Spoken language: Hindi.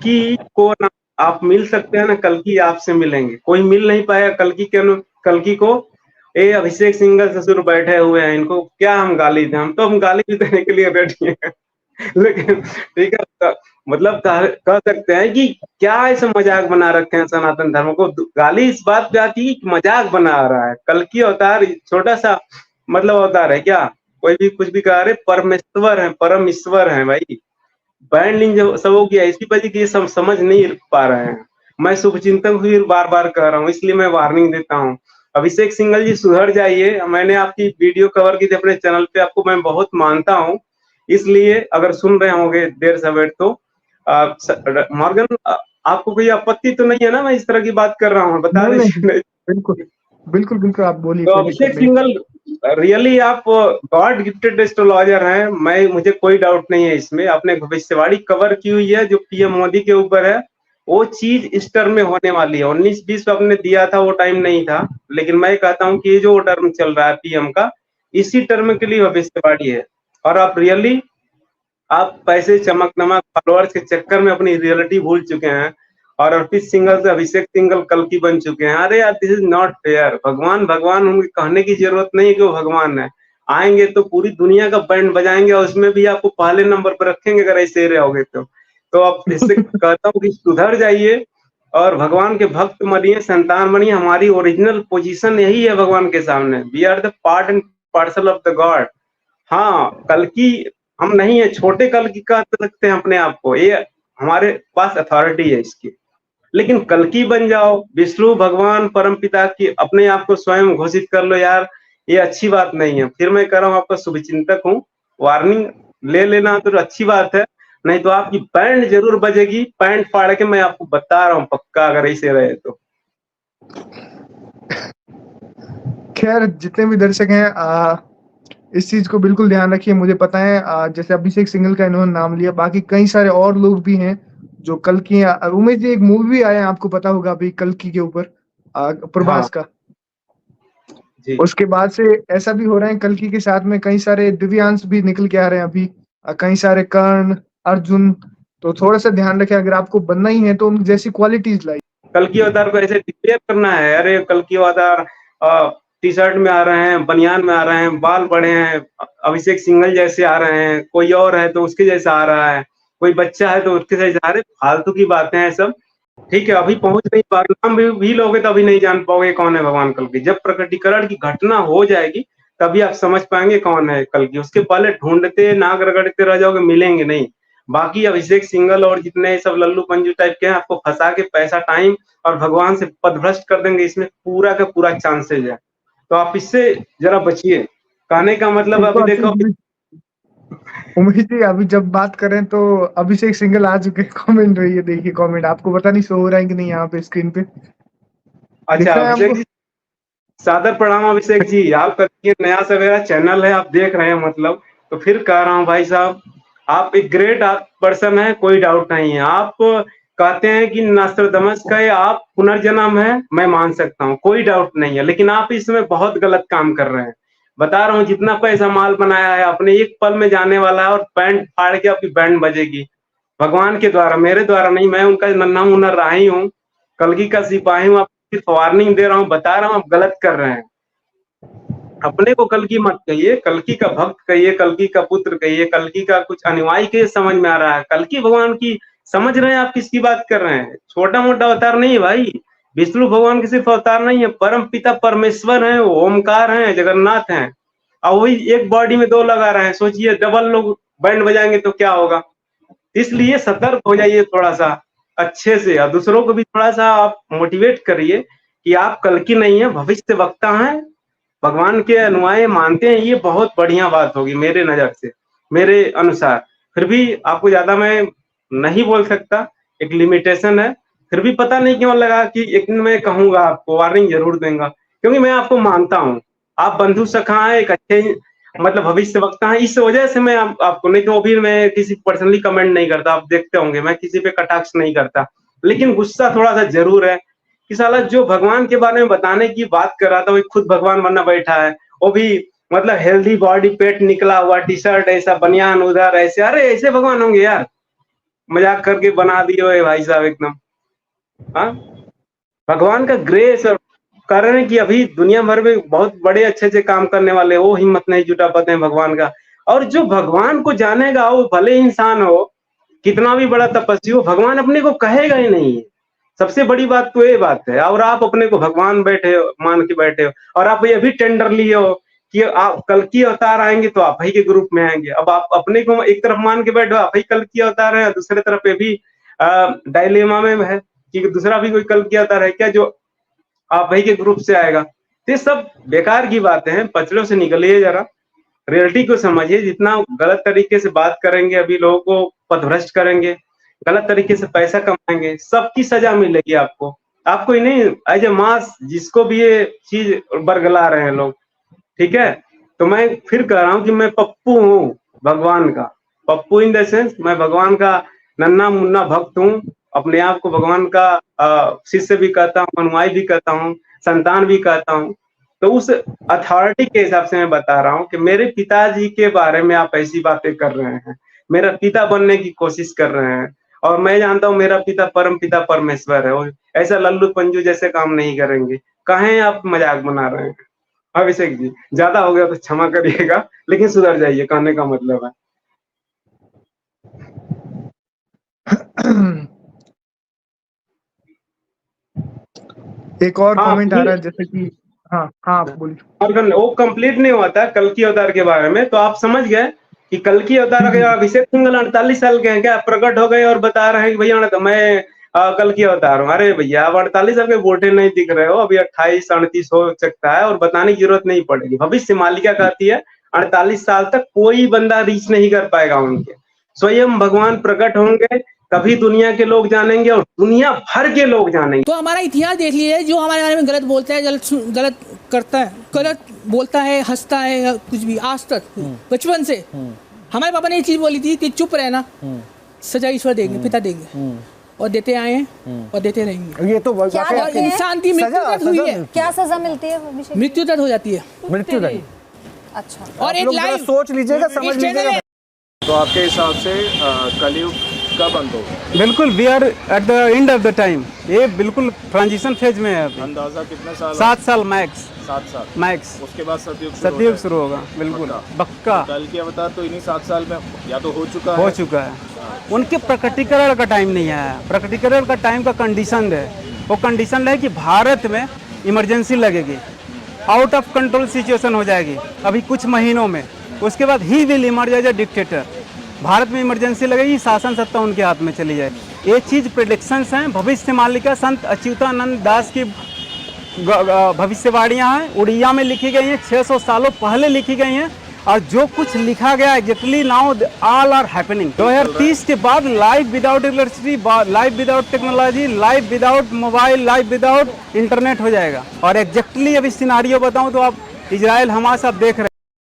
कल्कि को ना आप मिल सकते हैं ना, कल्कि आपसे मिलेंगे, कोई मिल नहीं पाया कल्कि को। ये अभिषेक सिंघल ससुर बैठे हुए हैं, इनको क्या हम गाली दें, हम गाली भी देने के लिए रेडी हैं। लेकिन ठीक है, मतलब कह सकते हैं कि क्या ऐसा मजाक बना रखे हैं सनातन धर्म को। गाली इस बात पे आती है कि मजाक बना रहा है। कल्कि अवतार छोटा सा मतलब अवतार है क्या? कोई भी कुछ भी कह रहे, परमेश्वर है, परम ईश्वर है भाई। बैंड जो सब हो गया, इसी वजह की सब समझ नहीं पा रहे हैं। मैं शुभचिंतक भी बार बार कह रहा हूँ, इसलिए मैं वार्निंग देता हूँ। अभिषेक सिंघल जी सुधर जाइए। मैंने आपकी वीडियो कवर की थी अपने चैनल पे, आपको मैं बहुत मानता हूँ। इसलिए अगर सुन रहे होंगे देर सवेर तो मॉर्गन, आपको कोई आपत्ति तो नहीं है ना मैं इस तरह की बात कर रहा हूँ? बता नहीं नहीं, दीजिए। बिल्कुल बिल्कुल बिल्कुल, आप बोलिए, तो कोई दिक्कत अभिषेक नहीं। सिंघल रियली आप गॉड गिफ्टेड एस्ट्रोलॉजर हैं, मुझे कोई डाउट नहीं है इसमें। आपने भविष्यवाणी कवर की हुई है जो पीएम मोदी के ऊपर है, वो चीज इस टर्म में होने वाली है। 19-20 आपने दिया था, वो टाइम नहीं था, लेकिन मैं कहता हूँ कि ये जो टर्म चल रहा है पीएम का, इसी टर्म के लिए भविष्यवाणी है। और आप रियली आप पैसे चमक नमक फॉलोअर्स के चक्कर में अपनी रियलिटी भूल चुके हैं, और अर्पित सिंघल से अभिषेक सिंघल कल्कि बन चुके हैं। अरे यार, दिस इज नॉट फेयर। भगवान भगवान उनके कहने की जरूरत नहीं है कि वो भगवान है। आएंगे तो पूरी दुनिया का बैंड बजाएंगे, और उसमें भी आपको पहले नंबर पर रखेंगे अगर ऐसे रहोगे तो आप इससे कहता हूँ कि सुधर जाइए और भगवान के भक्त बनिए, संतान बनिए। हमारी ओरिजिनल पोजीशन यही है भगवान के सामने। We are the part and parcel of the God. हाँ, कल्कि हम नहीं है, छोटे कल्कि कह सकते हैं अपने आप को, ये हमारे पास अथॉरिटी है इसकी। लेकिन कल्कि बन जाओ, विष्णु भगवान परम पिता की अपने आप को स्वयं घोषित कर लो यार, ये अच्छी बात नहीं है। फिर मैं कह रहा हूँ, आपका शुभचिंतक हूँ, वार्निंग ले लेना तो अच्छी बात है, नहीं तो आपकी बैंड जरूर बजेगी, पैंट फाड़ के। मैं आपको बता रहा हूँ पक्का, अगर ऐसे रहे तो। खैर, जितने भी दर्शक हैं, इस चीज को बिल्कुल ध्यान रखिए। मुझे पता है, जैसे अभिषेक सिंघल का इन्होंने नाम लिया, बाकी कई सारे और लोग भी हैं जो कल्कि उमेश जी, एक मूवी भी आया है, आपको पता होगा अभी कल्कि के ऊपर, हाँ प्रभास का। जी। उसके बाद से ऐसा भी हो रहा है, कल्कि के साथ में कई सारे दिव्यांश भी निकल के आ रहे हैं अभी, कई सारे कर्ण, अर्जुन। तो थोड़ा सा ध्यान रखें, अगर आपको बनना ही है तो उन जैसी क्वालिटीज लाइए। कल्कि अवतार को ऐसे डिक्लेयर करना है, अरे कल्कि अवतार टी शर्ट में आ रहे हैं, बनियान में आ रहे हैं, बाल बड़े हैं, अभिषेक सिंघल जैसे आ रहे हैं, कोई और है तो उसके जैसा आ रहा है, कोई बच्चा है तो उसके जैसा आ रहे। फालतू की बातें हैं सब। ठीक है, अभी पहुंच नहीं पा रहे, नाम भी लोगे तो अभी नहीं जान पाओगे कौन है भगवान कल्कि। जब प्रकटीकरण की घटना हो जाएगी तभी आप समझ पाएंगे कौन है कल्कि। उसके पहले ढूंढते नाक रगड़ते रह जाओगे, मिलेंगे नहीं। बाकी अभिषेक सिंघल और जितने सब लल्लू पंजू टाइप के हैं, आपको फंसा के पैसा टाइम और भगवान से पदभ्रष्ट कर देंगे, इसमें पूरा का पूरा चांसेज है। तो आप इससे जरा बचिए। कहने का मतलब एक अभी बात देखो, उमेश जी, अभी जब बात करें तो अभिषेक सिंघल आ चुके, कमेंट रही है, देखिए कमेंट, आपको पता नहीं शो हो रहा है कि नहीं यहाँ पे स्क्रीन पे अच्छा दिख रहा है अभिषेक आपको? जी, सादर प्रणाम अभिषेक जी। आपका ये नया सवेरा चैनल है, आप देख रहे हैं मतलब, तो फिर कह रहा हूँ भाई साहब, आप एक ग्रेट पर्सन है, कोई डाउट नहीं है। आप कहते हैं कि नास्ट्रादामस का ये आप पुनर्जन्म है, मैं मान सकता हूँ, कोई डाउट नहीं है। लेकिन आप इसमें बहुत गलत काम कर रहे हैं। बता रहा हूँ, जितना पैसा माल बनाया है अपने एक पल में जाने वाला है, और बैंड फाड़ के आपकी बैंड बजेगी भगवान के द्वारा, मेरे द्वारा नहीं। मैं उनका नन्हा मुन्ना राही हूँ, कलगी का सिपाही हूँ। आप सिर्फ वार्निंग दे रहा हूँ, बता रहा हूँ आप गलत कर रहे हैं। अपने को कल्कि मत कहिए, कल्कि का भक्त कहिए, कल्कि का पुत्र कहिए, कल्कि का कुछ अनुयायी कहिए, समझ में आ रहा है। कल्कि भगवान की समझ रहे हैं आप किसकी बात कर रहे हैं? छोटा मोटा अवतार नहीं है भाई। विष्णु भगवान के सिर्फ अवतार नहीं है, परम पिता परमेश्वर है, ओमकार है, जगन्नाथ है। और वही एक बॉडी में दो लगा रहे हैं। सोचिए, डबल लोग बैंड बजाएंगे तो क्या होगा। इसलिए सतर्क हो जाइए थोड़ा सा अच्छे से, और दूसरों को भी थोड़ा सा आप मोटिवेट करिए कि आप कल्कि नहीं है, भविष्य वक्ता हैं, भगवान के अनुयायी मानते हैं। ये बहुत बढ़िया बात होगी मेरे नजर से, मेरे अनुसार। फिर भी आपको ज्यादा मैं नहीं बोल सकता, एक लिमिटेशन है। फिर भी पता नहीं क्यों लगा कि एक दिन मैं कहूंगा, आपको वार्निंग जरूर दूंगा, क्योंकि मैं आपको मानता हूँ। आप बंधु सखा हैं, एक अच्छे मतलब भविष्य वक्ता है, इस वजह से मैं आपको, नहीं तो भी मैं किसी पर्सनली कमेंट नहीं करता। आप देखते होंगे मैं किसी पे कटाक्ष नहीं करता, लेकिन गुस्सा थोड़ा सा जरूर है कि साला जो भगवान के बारे में बताने की बात कर रहा था वही खुद भगवान बनना बैठा है। वो भी मतलब हेल्दी बॉडी, पेट निकला हुआ, टी शर्ट ऐसा, बनियान उधर ऐसे। अरे ऐसे भगवान होंगे यार? मजाक करके बना दिए हो भाई साहब एकदम। हाँ, भगवान का ग्रेस और कारण है कि अभी दुनिया भर में बहुत बड़े अच्छे-अच्छे काम करने वाले वो हिम्मत नहीं जुटा पाते हैं भगवान का। और जो भगवान को जानेगा वो भले इंसान हो, कितना भी बड़ा तपस्वी हो, भगवान अपने को कहेगा ही नहीं। सबसे बड़ी बात तो ये बात है और आप अपने को भगवान बैठे हो मान के बैठे हो और आप ये भी टेंडर लिए हो कि आप कल की अवतार आएँगे तो आप ही के ग्रुप में आएँगे। अब आप अपने को एक तरफ मान के बैठे हो आप ही कल की अवतार है, दूसरी तरफ ये भी डायलेमा में है कि दूसरा भी कोई कल की अवतार है क्या जो आप ही के ग्रुप से आएगा। तो ये सब बेकार की बातें हैं, पचड़ों से निकलिए जरा, रियलिटी को समझिए। जितना गलत तरीके से बात करेंगे, अभी लोगों को पथभ्रष्ट करेंगे, गलत तरीके से पैसा कमाएँगे, सबकी सज़ा मिलेगी आपको। आपको ही नहीं एज़ ए मास जिसको भी ये चीज़ बरगला रहे हैं लोग, ठीक है? तो मैं फिर कह रहा हूँ कि मैं पप्पू हूँ भगवान का। पप्पू इन द सेंस मैं भगवान का नन्हा-मुन्ना भक्त हूँ। अपने आप को भगवान का शिष्य भी कहता हूँ, अनुयायी भी कहता हूँ, संतान भी कहता हूँ। तो उस अथॉरिटी के हिसाब से मैं बता रहा हूँ कि मेरे पिताजी के बारे में आप ऐसी बातें कर रहे हैं। मेरा पिता बनने की कोशिश कर रहे हैं और मैं जानता हूँ मेरा पिता परमपिता परमेश्वर है और ऐसा लल्लू पंजू जैसे काम नहीं करेंगे। काहे आप मजाक बना रहे हैं? अभिषेक जी, ज़्यादा हो गया तो क्षमा करिएगा, लेकिन सुधर जाइए कहने का मतलब है। एक और हाँ, कमेंट आ रहा है जैसे कि हाँ, हाँ, आप बोलिए। और वो कंप्लीट नहीं हुआ था कल की अवतार के बारे में, तो आप समझ गए कि कल की अवतार के अभिषेक सिंघल 48 साल के हैं क्या? प्रकट हो गए और बता रहे हैं कि भैया मैं कल की अवतार हूँ। अरे भैया आप 48 साल के बूढ़े नहीं दिख रहे हो, अभी 28-38 हो सकता है और बताने की जरूरत नहीं पड़ेगी। भविष्य मालिका कहती है 48 साल तक कोई बंदा रीच नहीं कर पाएगा उनके। स्वयं भगवान प्रकट होंगे तभी दुनिया के लोग जानेंगे और दुनिया भर के लोग जानेंगे। तो हमारा इतिहास देख लीजिए, जो हमारे बारे में गलत बोलता है, गलत करता है, गलत बोलता है, हंसता है या कुछ भी, आज तक बचपन से हमारे पापा ने ये चीज बोली थी कि चुप रहना, सजा ईश्वर देंगे, पिता देंगे और देते आए हैं और देते रहेंगे। ये तो और इंसान की मृत्यु दंड हुई है। क्या सजा मिलती है अभिषेक? मृत्यु दंड हो जाती है। मृत्यु दंड। अच्छा, और एक लाइव सोच लीजिएगा, समझ लीजिएगा। तो आपके हिसाब से कलयुग कब अंत होगा? बिल्कुल we are at the end of the time. ये बिल्कुल ट्रांजिशन फेज में है अभी। अंदाजा कितने साल? 7 साल मैक्स। 7 साल मैक्स। उसके बाद सतयुग शुरू होगा। बिल्कुल पक्का। कल की अवतार तो इन्हीं 7 साल में या तो हो चुका है। उनके प्रकटीकरण का टाइम नहीं आया। प्रकटीकरण का टाइम का कंडीशन है, वो कंडीशन है कि भारत में इमरजेंसी लगेगी, आउट ऑफ कंट्रोल सिचुएशन हो जाएगी अभी कुछ महीनों में। उसके बाद ही will emerge as a dictator. Bharat में इमरजेंसी लगेगी, शासन सत्ता उनके हाथ में चली जाएगी। ये चीज़ प्रेडिक्शंस हैं, भविष्य मालिका संत अच्युतानंद दास की भविष्यवाणियाँ हैं, उड़िया में लिखी गई हैं, 600 सालों पहले लिखी गई हैं और जो कुछ लिखा गया exactly now all are happening. 2030 के बाद life without electricity, life without technology, life without mobile, life without internet हो जाएगा। और एग्जैक्टली अभी सिनारियो बताऊं तो आप इजराइल हमास आप देख रहे हैं।